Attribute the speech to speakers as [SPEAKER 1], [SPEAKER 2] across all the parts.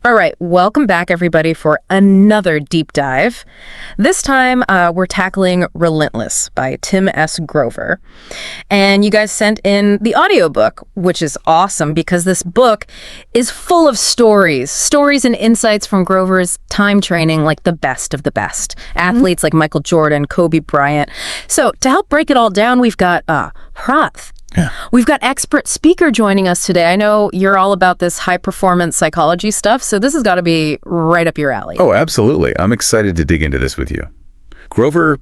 [SPEAKER 1] All right, welcome back, everybody, for another deep dive. This time, we're tackling Relentless by Tim S. Grover. And you guys sent in the audiobook, which is awesome because this book is full of stories and insights from Grover's time training, like the best of the best. Athletes like Michael Jordan, Kobe Bryant. So to help break it all down, we've got Prath.
[SPEAKER 2] Yeah.
[SPEAKER 1] We've got expert speaker joining us today. I know you're all about this high-performance psychology stuff, so this has got to be right up your alley.
[SPEAKER 2] Oh, absolutely. I'm excited to dig into this with you. Grover,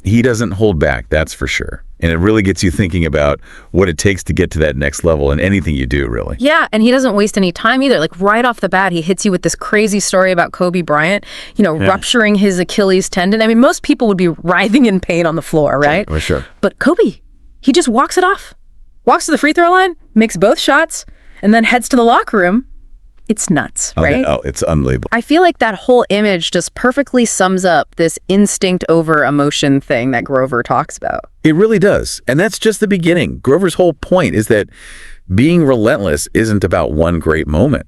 [SPEAKER 2] he doesn't hold back, that's for sure. And it really gets you thinking about what it takes to get to that next level in anything you do, really.
[SPEAKER 1] Yeah, and he doesn't waste any time either. Like right off the bat, he hits you with this crazy story about Kobe Bryant, rupturing his Achilles tendon. I mean, most people would be writhing in pain on the floor, right?
[SPEAKER 2] For sure.
[SPEAKER 1] But Kobe, he just walks it off. Walks to the free throw line, makes both shots, and then heads to the locker room. It's nuts, right?
[SPEAKER 2] Oh, it's unbelievable.
[SPEAKER 1] I feel like that whole image just perfectly sums up this instinct over emotion thing that Grover talks about.
[SPEAKER 2] It really does. And that's just the beginning. Grover's whole point is that being relentless isn't about one great moment,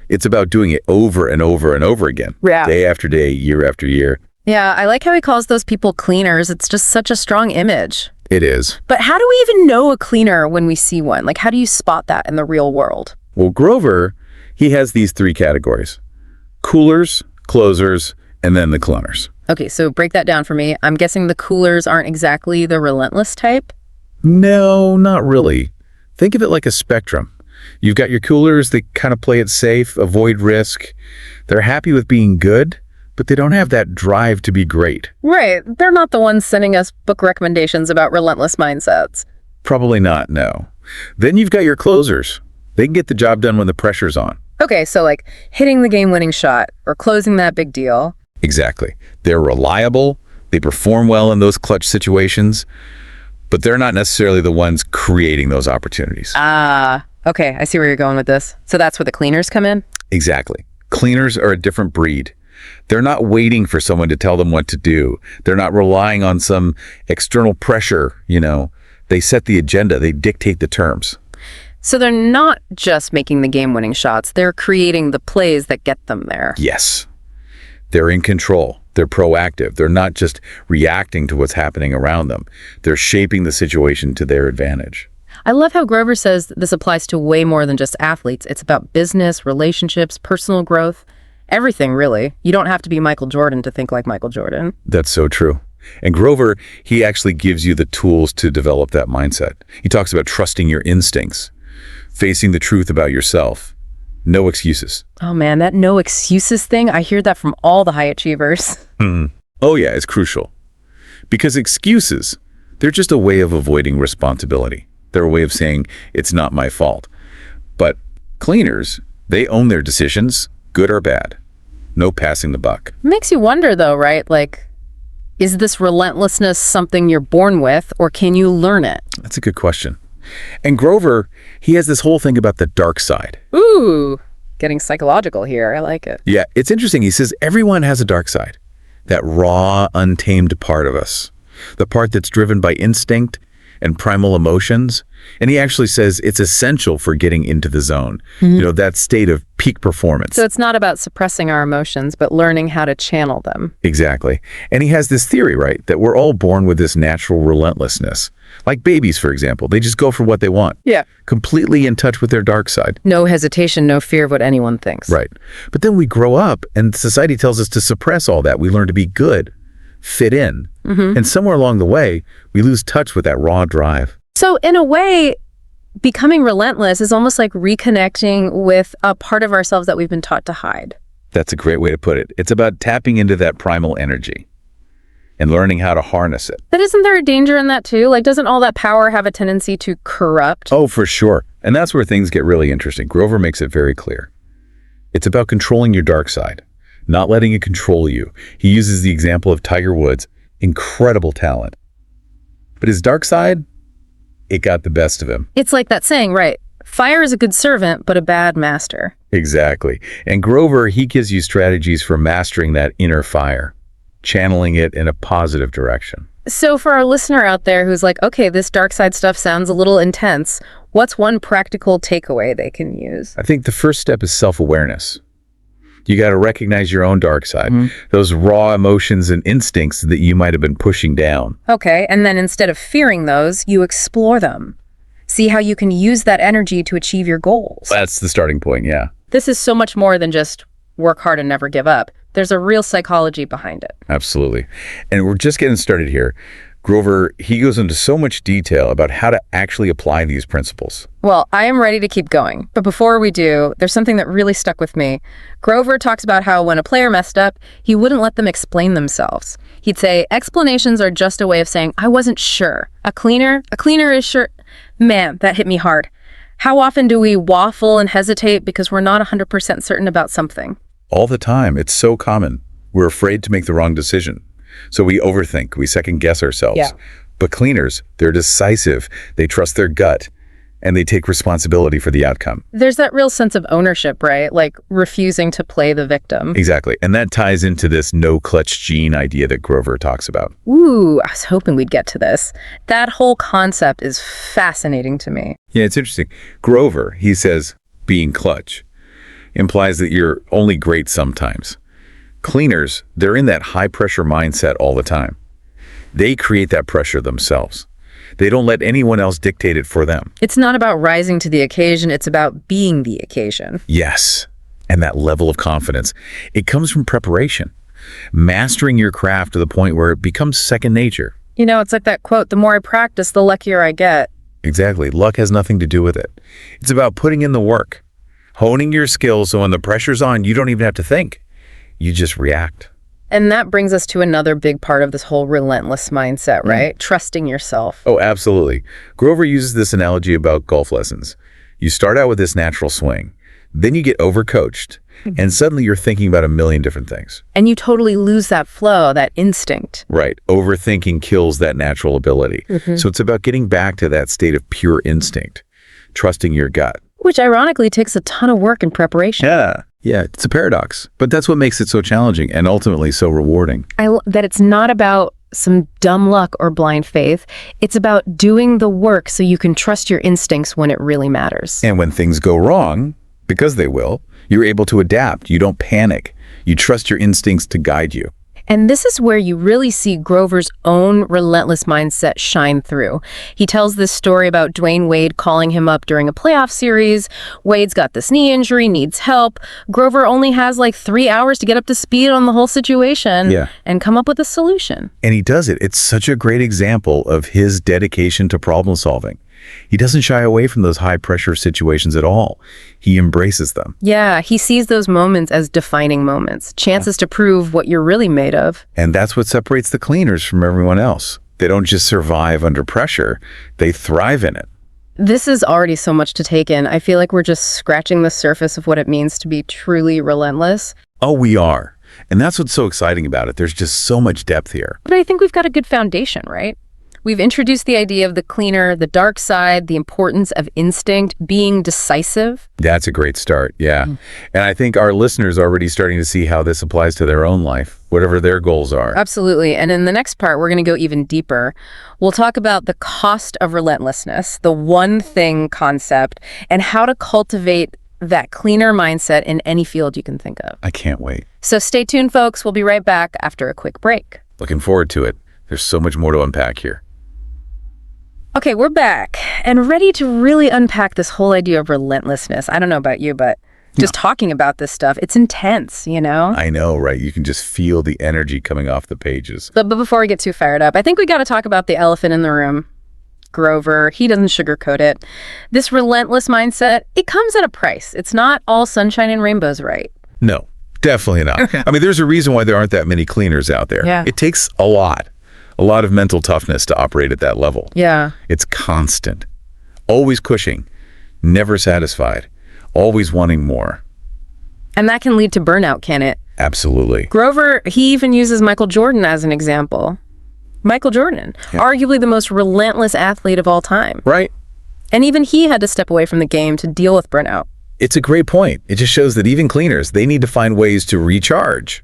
[SPEAKER 2] It's about doing it over and over and over again.
[SPEAKER 1] Yeah.
[SPEAKER 2] Day after day, year after year.
[SPEAKER 1] Yeah, I like how he calls those people cleaners. It's just such a strong image.
[SPEAKER 2] It is.
[SPEAKER 1] But how do we even know a cleaner when we see one? Like, how do you spot that in the real world?
[SPEAKER 2] Well, Grover, he has these three categories: coolers, closers, and then the clunners.
[SPEAKER 1] Okay, so break that down for me. I'm guessing the coolers aren't exactly the relentless type?
[SPEAKER 2] No, not really. Think of it like a spectrum. You've got your coolers, they kind of play it safe, avoid risk. They're happy with being good, but they don't have that drive to be great.
[SPEAKER 1] Right. They're not the ones sending us book recommendations about relentless mindsets.
[SPEAKER 2] Probably not, no. Then you've got your closers. They can get the job done when the pressure's on.
[SPEAKER 1] Okay, so like hitting the game-winning shot or closing that big deal.
[SPEAKER 2] Exactly. They're reliable. They perform well in those clutch situations, but they're not necessarily the ones creating those opportunities.
[SPEAKER 1] Okay, I see where you're going with this. So that's where the cleaners come in?
[SPEAKER 2] Exactly. Cleaners are a different breed. They're not waiting for someone to tell them what to do. They're not relying on some external pressure, They set the agenda. They dictate the terms.
[SPEAKER 1] So they're not just making the game-winning shots. They're creating the plays that get them there.
[SPEAKER 2] Yes. They're in control. They're proactive. They're not just reacting to what's happening around them. They're shaping the situation to their advantage.
[SPEAKER 1] I love how Grover says this applies to way more than just athletes. It's about business, relationships, personal growth. Everything, really. You don't have to be Michael Jordan to think like Michael Jordan.
[SPEAKER 2] That's so true. And Grover, he actually gives you the tools to develop that mindset. He talks about trusting your instincts, facing the truth about yourself. No excuses.
[SPEAKER 1] Oh man, that no excuses thing, I hear that from all the high achievers.
[SPEAKER 2] Oh yeah, it's crucial. Because excuses, they're just a way of avoiding responsibility. They're a way of saying, it's not my fault. But cleaners, they own their decisions, good or bad. No passing the buck.
[SPEAKER 1] Makes you wonder though, right? Like, is this relentlessness something you're born with, or can you learn it?
[SPEAKER 2] That's a good question. And Grover, he has this whole thing about the dark side.
[SPEAKER 1] Ooh, getting psychological here. I like it.
[SPEAKER 2] Yeah, it's interesting. He says everyone has a dark side. That raw, untamed part of us. The part that's driven by instinct and primal emotions. And he actually says it's essential for getting into the zone. That state of peak performance.
[SPEAKER 1] So it's not about suppressing our emotions, but learning how to channel them.
[SPEAKER 2] Exactly. And he has this theory, right, that we're all born with this natural relentlessness. Like babies, for example. They just go for what they want.
[SPEAKER 1] Yeah.
[SPEAKER 2] Completely in touch with their dark side.
[SPEAKER 1] No hesitation, no fear of what anyone thinks.
[SPEAKER 2] Right. But then we grow up and society tells us to suppress all that. We learn to be good, fit in. And somewhere along the way, we lose touch with that raw drive.
[SPEAKER 1] So in a way, becoming relentless is almost like reconnecting with a part of ourselves that we've been taught to hide.
[SPEAKER 2] That's a great way to put it. It's about tapping into that primal energy and learning how to harness it.
[SPEAKER 1] But isn't there a danger in that too? Like, doesn't all that power have a tendency to corrupt?
[SPEAKER 2] Oh, for sure. And that's where things get really interesting. Grover makes it very clear. It's about controlling your dark side, not letting it control you. He uses the example of Tiger Woods. Incredible talent. But his dark side, it got the best of him.
[SPEAKER 1] It's like that saying, right? Fire is a good servant, but a bad master.
[SPEAKER 2] Exactly. And Grover, he gives you strategies for mastering that inner fire, channeling it in a positive direction.
[SPEAKER 1] So for our listener out there who's like, okay, this dark side stuff sounds a little intense, what's one practical takeaway they can use?
[SPEAKER 2] I think the first step is self-awareness. You got to recognize your own dark side, those raw emotions and instincts that you might have been pushing down.
[SPEAKER 1] Okay, and then instead of fearing those, you explore them. See how you can use that energy to achieve your goals.
[SPEAKER 2] That's the starting point, yeah.
[SPEAKER 1] This is so much more than just work hard and never give up. There's a real psychology behind it.
[SPEAKER 2] Absolutely. And we're just getting started here. Grover, he goes into so much detail about how to actually apply these principles.
[SPEAKER 1] Well, I am ready to keep going. But before we do, there's something that really stuck with me. Grover talks about how when a player messed up, he wouldn't let them explain themselves. He'd say, explanations are just a way of saying, I wasn't sure. A cleaner is sure. Man, that hit me hard. How often do we waffle and hesitate because we're not 100% certain about something?
[SPEAKER 2] All the time. It's so common. We're afraid to make the wrong decision. So we overthink, we second guess ourselves.
[SPEAKER 1] Yeah.
[SPEAKER 2] But cleaners, they're decisive, they trust their gut, and they take responsibility for the outcome.
[SPEAKER 1] There's that real sense of ownership, right? Like refusing to play the victim.
[SPEAKER 2] Exactly. And that ties into this no-clutch gene idea that Grover talks about.
[SPEAKER 1] Ooh, I was hoping we'd get to this. That whole concept is fascinating to me.
[SPEAKER 2] Yeah, it's interesting. Grover, he says, being clutch implies that you're only great sometimes. Cleaners, they're in that high-pressure mindset all the time. They create that pressure themselves. They don't let anyone else dictate it for them.
[SPEAKER 1] It's not about rising to the occasion, it's about being the occasion.
[SPEAKER 2] Yes, and that level of confidence, it comes from preparation. Mastering your craft to the point where it becomes second nature.
[SPEAKER 1] You know, it's like that quote, the more I practice, the luckier I get.
[SPEAKER 2] Exactly. Luck has nothing to do with it. It's about putting in the work, honing your skills so when the pressure's on, you don't even have to think. You just react.
[SPEAKER 1] And that brings us to another big part of this whole relentless mindset, right? Trusting yourself.
[SPEAKER 2] Oh, absolutely. Grover uses this analogy about golf lessons. You start out with this natural swing, then you get overcoached, and suddenly you're thinking about a million different things.
[SPEAKER 1] And you totally lose that flow, that instinct.
[SPEAKER 2] Right. Overthinking kills that natural ability. So it's about getting back to that state of pure instinct, trusting your gut.
[SPEAKER 1] Which ironically takes a ton of work and preparation.
[SPEAKER 2] Yeah, it's a paradox, but that's what makes it so challenging and ultimately so rewarding.
[SPEAKER 1] That it's not about some dumb luck or blind faith. It's about doing the work so you can trust your instincts when it really matters.
[SPEAKER 2] And when things go wrong, because they will, you're able to adapt. You don't panic. You trust your instincts to guide you.
[SPEAKER 1] And this is where you really see Grover's own relentless mindset shine through. He tells this story about Dwayne Wade calling him up during a playoff series. Wade's got this knee injury, needs help. Grover only has like 3 hours to get up to speed on the whole situation and come up with a solution.
[SPEAKER 2] And he does it. It's such a great example of his dedication to problem solving. He doesn't shy away from those high-pressure situations at all. He embraces them.
[SPEAKER 1] Yeah, he sees those moments as defining moments, chances to prove what you're really made of.
[SPEAKER 2] And that's what separates the cleaners from everyone else. They don't just survive under pressure, they thrive in it.
[SPEAKER 1] This is already so much to take in. I feel like we're just scratching the surface of what it means to be truly relentless.
[SPEAKER 2] Oh, we are. And that's what's so exciting about it. There's just so much depth here.
[SPEAKER 1] But I think we've got a good foundation, right? We've introduced the idea of the cleaner, the dark side, the importance of instinct, being decisive.
[SPEAKER 2] That's a great start, yeah. And I think our listeners are already starting to see how this applies to their own life, whatever their goals are.
[SPEAKER 1] Absolutely. And in the next part, we're going to go even deeper. We'll talk about the cost of relentlessness, the one thing concept, and how to cultivate that cleaner mindset in any field you can think of.
[SPEAKER 2] I can't wait.
[SPEAKER 1] So stay tuned, folks. We'll be right back after a quick break.
[SPEAKER 2] Looking forward to it. There's so much more to unpack here.
[SPEAKER 1] Okay, we're back and ready to really unpack this whole idea of relentlessness. I don't know about you, but just talking about this stuff, it's intense, you know?
[SPEAKER 2] I know, right? You can just feel the energy coming off the pages.
[SPEAKER 1] But before we get too fired up, I think we got to talk about the elephant in the room. Grover, he doesn't sugarcoat it. This relentless mindset, it comes at a price. It's not all sunshine and rainbows, right?
[SPEAKER 2] No, definitely not. I mean, there's a reason why there aren't that many cleaners out there.
[SPEAKER 1] Yeah.
[SPEAKER 2] It takes a lot of mental toughness to operate at that level.
[SPEAKER 1] Yeah.
[SPEAKER 2] It's constant, always pushing, never satisfied, always wanting more.
[SPEAKER 1] And that can lead to burnout, can it?
[SPEAKER 2] Absolutely.
[SPEAKER 1] Grover, he even uses Michael Jordan as an example. Michael Jordan, arguably the most relentless athlete of all time.
[SPEAKER 2] Right.
[SPEAKER 1] And even he had to step away from the game to deal with burnout.
[SPEAKER 2] It's a great point. It just shows that even cleaners, they need to find ways to recharge,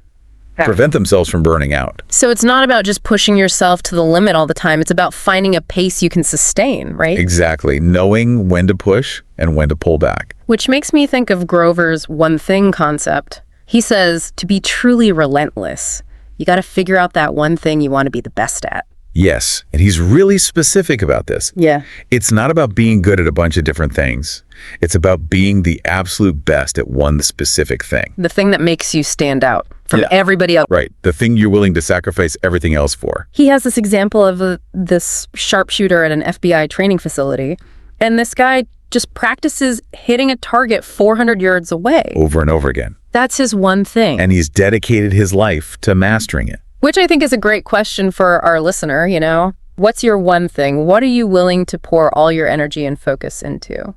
[SPEAKER 2] prevent themselves from burning out.
[SPEAKER 1] So it's not about just pushing yourself to the limit all the time. It's about finding a pace you can sustain, right?
[SPEAKER 2] Exactly. Knowing when to push and when to pull back.
[SPEAKER 1] Which makes me think of Grover's one thing concept. He says to be truly relentless, you got to figure out that one thing you want to be the best at.
[SPEAKER 2] Yes, and he's really specific about this.
[SPEAKER 1] Yeah.
[SPEAKER 2] It's not about being good at a bunch of different things. It's about being the absolute best at one specific thing.
[SPEAKER 1] The thing that makes you stand out from everybody else.
[SPEAKER 2] Right, the thing you're willing to sacrifice everything else for.
[SPEAKER 1] He has this example of this sharpshooter at an FBI training facility, and this guy just practices hitting a target 400 yards away.
[SPEAKER 2] Over and over again.
[SPEAKER 1] That's his one thing.
[SPEAKER 2] And he's dedicated his life to mastering it.
[SPEAKER 1] Which I think is a great question for our listener, you know? What's your one thing? What are you willing to pour all your energy and focus into?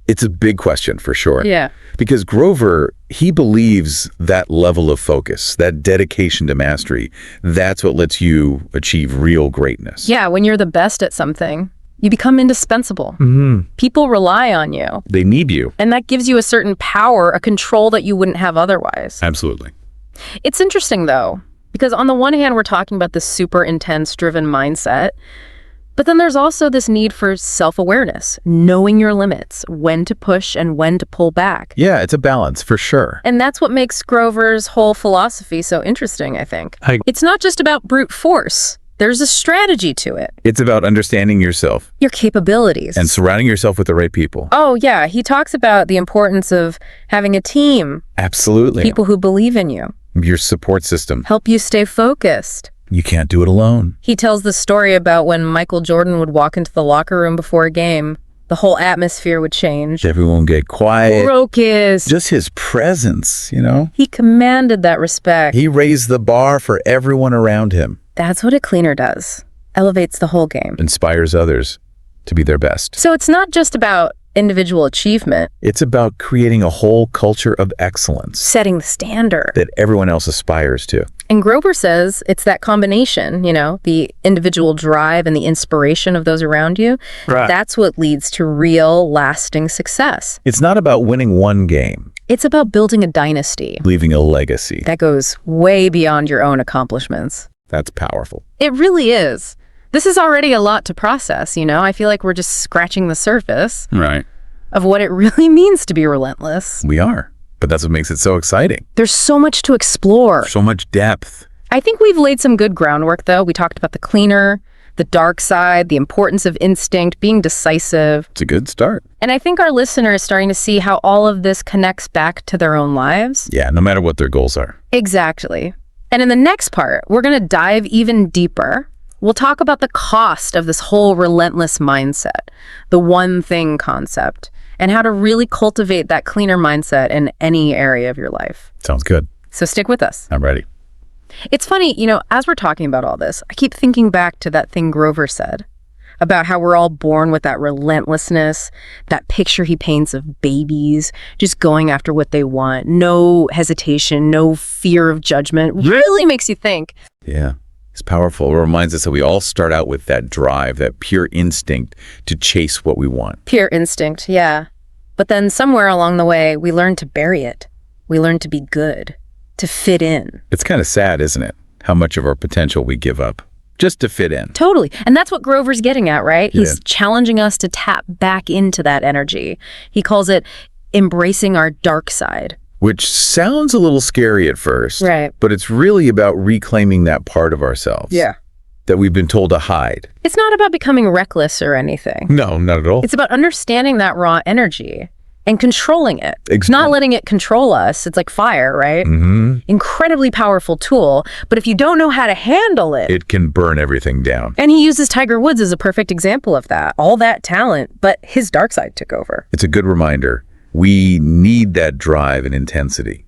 [SPEAKER 2] It's a big question for sure.
[SPEAKER 1] Yeah.
[SPEAKER 2] Because Grover, he believes that level of focus, that dedication to mastery, that's what lets you achieve real greatness.
[SPEAKER 1] Yeah, when you're the best at something, you become indispensable. People rely on you.
[SPEAKER 2] They need you.
[SPEAKER 1] And that gives you a certain power, a control that you wouldn't have otherwise.
[SPEAKER 2] Absolutely.
[SPEAKER 1] It's interesting, though, because on the one hand, we're talking about this super intense, driven mindset, but then there's also this need for self-awareness, knowing your limits, when to push and when to pull back.
[SPEAKER 2] Yeah, it's a balance for sure.
[SPEAKER 1] And that's what makes Grover's whole philosophy so interesting, I think. It's not just about brute force. There's a strategy to it.
[SPEAKER 2] It's about understanding yourself.
[SPEAKER 1] Your capabilities.
[SPEAKER 2] And surrounding yourself with the right people.
[SPEAKER 1] Oh, yeah. He talks about the importance of having a team.
[SPEAKER 2] Absolutely.
[SPEAKER 1] People who believe in you.
[SPEAKER 2] Your support system.
[SPEAKER 1] Help you stay focused.
[SPEAKER 2] You can't do it alone.
[SPEAKER 1] He tells the story about when Michael Jordan would walk into the locker room before a game. The whole atmosphere would change.
[SPEAKER 2] Everyone would get quiet.
[SPEAKER 1] Focus.
[SPEAKER 2] Just his presence, you know?
[SPEAKER 1] He commanded that respect.
[SPEAKER 2] He raised the bar for everyone around him.
[SPEAKER 1] That's what a cleaner does. Elevates the whole game.
[SPEAKER 2] Inspires others to be their best.
[SPEAKER 1] So it's not just about individual achievement.
[SPEAKER 2] It's about creating a whole culture of excellence.
[SPEAKER 1] Setting the standard.
[SPEAKER 2] That everyone else aspires to.
[SPEAKER 1] And Grover says it's that combination, you know, the individual drive and the inspiration of those around you.
[SPEAKER 2] Right.
[SPEAKER 1] That's what leads to real, lasting success.
[SPEAKER 2] It's not about winning one game.
[SPEAKER 1] It's about building a dynasty.
[SPEAKER 2] Leaving a legacy.
[SPEAKER 1] That goes way beyond your own accomplishments.
[SPEAKER 2] That's powerful.
[SPEAKER 1] It really is. This is already a lot to process, you know? I feel like we're just scratching the surface
[SPEAKER 2] Right.
[SPEAKER 1] of what it really means to be relentless.
[SPEAKER 2] We are. But that's what makes it so exciting.
[SPEAKER 1] There's so much to explore.
[SPEAKER 2] So much depth.
[SPEAKER 1] I think we've laid some good groundwork, though. We talked about the cleaner, the dark side, the importance of instinct, being decisive.
[SPEAKER 2] It's a good start.
[SPEAKER 1] And I think our listener is starting to see how all of this connects back to their own lives.
[SPEAKER 2] Yeah, no matter what their goals are.
[SPEAKER 1] Exactly. And in the next part, we're going to dive even deeper. We'll talk about the cost of this whole relentless mindset, the one thing concept, and how to really cultivate that cleaner mindset in any area of your life.
[SPEAKER 2] Sounds good.
[SPEAKER 1] So stick with us.
[SPEAKER 2] I'm ready.
[SPEAKER 1] It's funny, you know, as we're talking about all this, I keep thinking back to that thing Grover said about how we're all born with that relentlessness, that picture he paints of babies just going after what they want, no hesitation, no fear of judgment. Really makes you think.
[SPEAKER 2] Yeah. It's powerful. It reminds us that we all start out with that drive, that pure instinct to chase what we want.
[SPEAKER 1] Pure instinct, yeah. But then somewhere along the way, we learn to bury it. We learn to be good, to fit in.
[SPEAKER 2] It's kind of sad, isn't it? How much of our potential we give up just to fit in.
[SPEAKER 1] Totally. And that's what Grover's getting at, right?
[SPEAKER 2] Yeah.
[SPEAKER 1] He's challenging us to tap back into that energy. He calls it embracing our dark side.
[SPEAKER 2] Which sounds a little scary at first.
[SPEAKER 1] Right.
[SPEAKER 2] But it's really about reclaiming that part of ourselves.
[SPEAKER 1] Yeah.
[SPEAKER 2] That we've been told to hide.
[SPEAKER 1] It's not about becoming reckless or anything.
[SPEAKER 2] No, not at all.
[SPEAKER 1] It's about understanding that raw energy and controlling it. Not letting it control us. It's like fire, right?
[SPEAKER 2] Mm-hmm.
[SPEAKER 1] Incredibly powerful tool. But if you don't know how to handle it,
[SPEAKER 2] it can burn everything down.
[SPEAKER 1] And he uses Tiger Woods as a perfect example of that. All that talent, but his dark side took over.
[SPEAKER 2] It's a good reminder. We need that drive and intensity.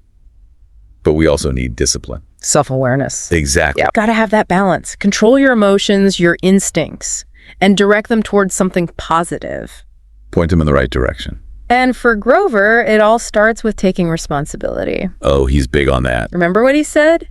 [SPEAKER 2] But we also need discipline.
[SPEAKER 1] Self-awareness.
[SPEAKER 2] Exactly.
[SPEAKER 1] Yeah. Gotta have that balance. Control your emotions, your instincts, and direct them towards something positive.
[SPEAKER 2] Point them in the right direction.
[SPEAKER 1] And for Grover, it all starts with taking responsibility.
[SPEAKER 2] Oh, he's big on that.
[SPEAKER 1] Remember what he said?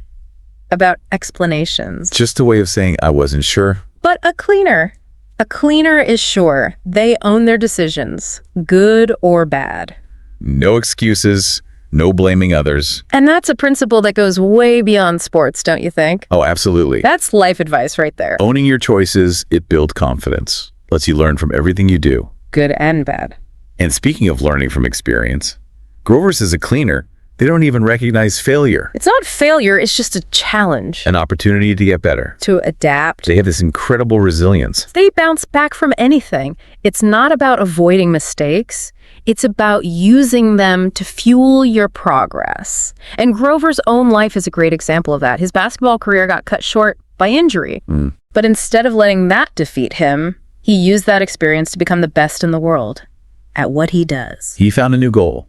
[SPEAKER 1] About explanations.
[SPEAKER 2] Just a way of saying, I wasn't sure.
[SPEAKER 1] But a cleaner. A cleaner is sure. They own their decisions, good or bad.
[SPEAKER 2] No excuses, no blaming others.
[SPEAKER 1] And that's a principle that goes way beyond sports, don't you think?
[SPEAKER 2] Oh, absolutely.
[SPEAKER 1] That's life advice right there.
[SPEAKER 2] Owning your choices, it builds confidence. Lets you learn from everything you do.
[SPEAKER 1] Good and bad.
[SPEAKER 2] And speaking of learning from experience, Grover says a cleaner They don't even recognize failure,
[SPEAKER 1] It's not failure, it's just a challenge.
[SPEAKER 2] an opportunity to get better.
[SPEAKER 1] To adapt.
[SPEAKER 2] They have this incredible resilience.
[SPEAKER 1] They bounce back from anything. It's not about avoiding mistakes. It's about using them to fuel your progress. And Grover's own life is a great example of that. His basketball career got cut short by injury. But instead of letting that defeat him, he used that experience to become the best in the world at what he does.
[SPEAKER 2] He found a new goal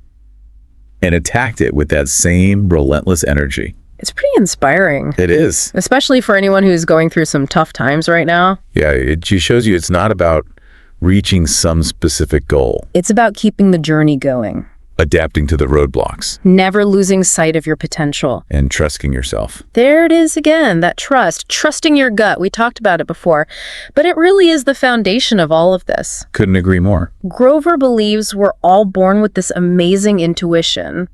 [SPEAKER 2] and attacked it with that same relentless energy.
[SPEAKER 1] It's pretty inspiring,
[SPEAKER 2] It is.
[SPEAKER 1] especially for anyone who's going through some tough times right now.
[SPEAKER 2] Yeah, it just shows you it's not about reaching some specific goal,
[SPEAKER 1] It's about keeping the journey going,
[SPEAKER 2] adapting to the roadblocks,
[SPEAKER 1] never losing sight of your potential.
[SPEAKER 2] and trusting yourself.
[SPEAKER 1] There it is again, that trusting your gut. We talked about it before, but it really is the foundation of all of this.
[SPEAKER 2] Couldn't agree more.
[SPEAKER 1] Grover believes we're all born with this amazing intuition,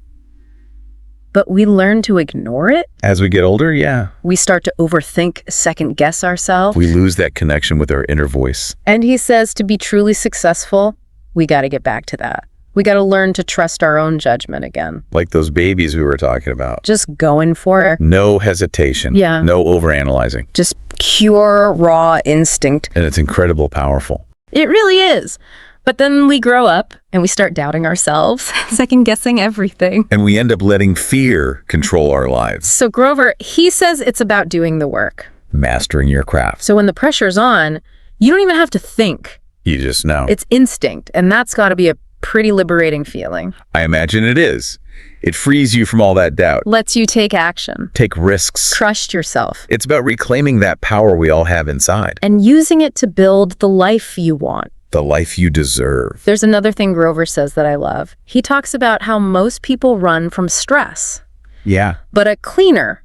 [SPEAKER 1] but we learn to ignore it.
[SPEAKER 2] As we get older, yeah,
[SPEAKER 1] We start to overthink, second guess ourselves.
[SPEAKER 2] we lose that connection with our inner voice.
[SPEAKER 1] And he says to be truly successful, we got to get back to that. We got to learn to trust our own judgment again.
[SPEAKER 2] Like those babies we were talking about.
[SPEAKER 1] Just going for it.
[SPEAKER 2] No hesitation.
[SPEAKER 1] Yeah.
[SPEAKER 2] No overanalyzing.
[SPEAKER 1] Just pure, raw instinct.
[SPEAKER 2] And it's incredibly powerful.
[SPEAKER 1] It really is. But then we grow up and we start doubting ourselves, second guessing everything.
[SPEAKER 2] And we end up letting fear control our lives.
[SPEAKER 1] So Grover, he says it's about doing the work.
[SPEAKER 2] Mastering your craft.
[SPEAKER 1] So when the pressure's on, you don't even have to think.
[SPEAKER 2] You just know.
[SPEAKER 1] It's instinct, and that's got to be a pretty liberating feeling.
[SPEAKER 2] I imagine it is. It frees you from all that doubt.
[SPEAKER 1] Lets you take action.
[SPEAKER 2] Take risks.
[SPEAKER 1] Trust yourself.
[SPEAKER 2] It's about reclaiming that power we all have inside.
[SPEAKER 1] And using it to build the life you want.
[SPEAKER 2] The life you deserve.
[SPEAKER 1] There's another thing Grover says that I love. He talks about how most people run from stress,
[SPEAKER 2] Yeah.
[SPEAKER 1] but a cleaner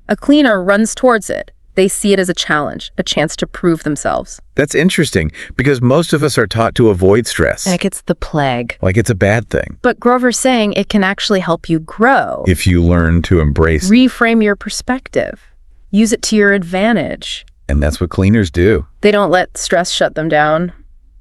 [SPEAKER 1] runs towards it. They see it as a challenge, a chance to prove themselves.
[SPEAKER 2] That's interesting because most of us are taught to avoid stress.
[SPEAKER 1] Like it's the plague.
[SPEAKER 2] Like it's a bad thing.
[SPEAKER 1] But Grover's saying it can actually help you grow.
[SPEAKER 2] If you learn to embrace.
[SPEAKER 1] Reframe your perspective. Use it to your advantage.
[SPEAKER 2] And that's what cleaners do.
[SPEAKER 1] They don't let stress shut them down.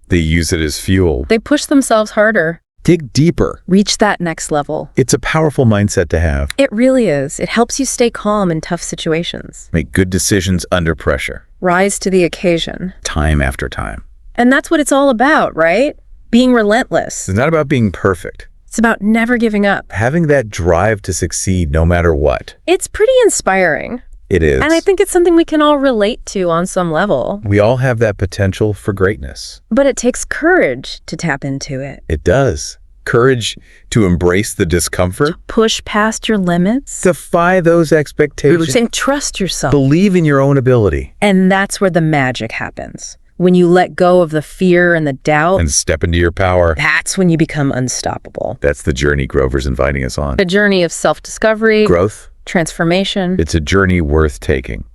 [SPEAKER 2] They use it as fuel.
[SPEAKER 1] They push themselves harder.
[SPEAKER 2] Dig deeper.
[SPEAKER 1] Reach that next level.
[SPEAKER 2] It's a powerful mindset to have.
[SPEAKER 1] It really is. It helps you stay calm in tough situations.
[SPEAKER 2] Make good decisions under pressure.
[SPEAKER 1] Rise to the occasion.
[SPEAKER 2] Time after time.
[SPEAKER 1] And that's what it's all about, right? Being relentless.
[SPEAKER 2] It's not about being perfect.
[SPEAKER 1] It's about never giving up.
[SPEAKER 2] Having that drive to succeed no matter what.
[SPEAKER 1] It's pretty inspiring.
[SPEAKER 2] It is.
[SPEAKER 1] And I think it's something we can all relate to on some level.
[SPEAKER 2] We all have that potential for greatness.
[SPEAKER 1] But it takes courage to tap into it.
[SPEAKER 2] It does. Courage to embrace the discomfort.
[SPEAKER 1] Push past your limits.
[SPEAKER 2] Defy those expectations.
[SPEAKER 1] And trust yourself.
[SPEAKER 2] Believe in your own ability.
[SPEAKER 1] And that's where the magic happens. When you let go of the fear and the doubt,
[SPEAKER 2] And step into your power.
[SPEAKER 1] that's when you become unstoppable.
[SPEAKER 2] That's the journey Grover's inviting us on.
[SPEAKER 1] A journey of self-discovery,
[SPEAKER 2] Growth.
[SPEAKER 1] transformation,
[SPEAKER 2] It's a journey worth taking.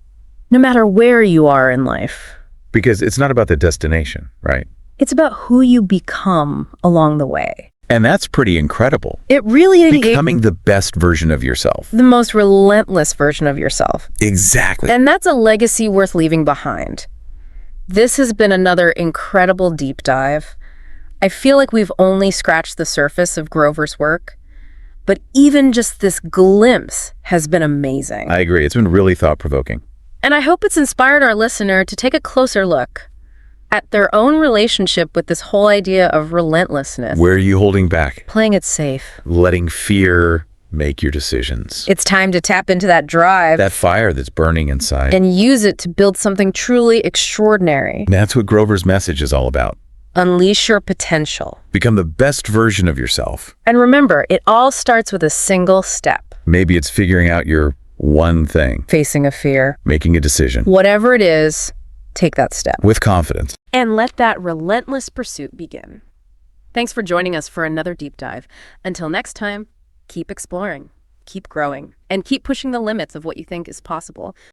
[SPEAKER 1] no matter where you are in life.
[SPEAKER 2] Because it's not about the destination, right?
[SPEAKER 1] It's about who you become along the way.
[SPEAKER 2] And that's pretty incredible.
[SPEAKER 1] It really is
[SPEAKER 2] Becoming the best version of yourself.
[SPEAKER 1] the most relentless version of yourself.
[SPEAKER 2] Exactly.
[SPEAKER 1] And that's a legacy worth leaving behind. This has been another incredible deep dive. I feel like we've only scratched the surface of Grover's work, but even just this glimpse has been amazing.
[SPEAKER 2] I agree. It's been really thought-provoking.
[SPEAKER 1] And I hope it's inspired our listener to take a closer look at their own relationship with this whole idea of relentlessness.
[SPEAKER 2] Where are you holding back?
[SPEAKER 1] Playing it safe.
[SPEAKER 2] Letting fear make your decisions.
[SPEAKER 1] It's time to tap into that drive
[SPEAKER 2] That fire that's burning inside.
[SPEAKER 1] and use it to build something truly extraordinary.
[SPEAKER 2] That's what Grover's message is all about.
[SPEAKER 1] Unleash your potential.
[SPEAKER 2] Become the best version of yourself.
[SPEAKER 1] And remember, it all starts with a single step.
[SPEAKER 2] Maybe it's figuring out your one thing,
[SPEAKER 1] Facing a fear.
[SPEAKER 2] making a decision
[SPEAKER 1] Whatever it is, take that step.
[SPEAKER 2] with confidence.
[SPEAKER 1] And let that relentless pursuit begin. Thanks for joining us for another deep dive. Until next time, keep exploring, keep growing, and keep pushing the limits of what you think is possible.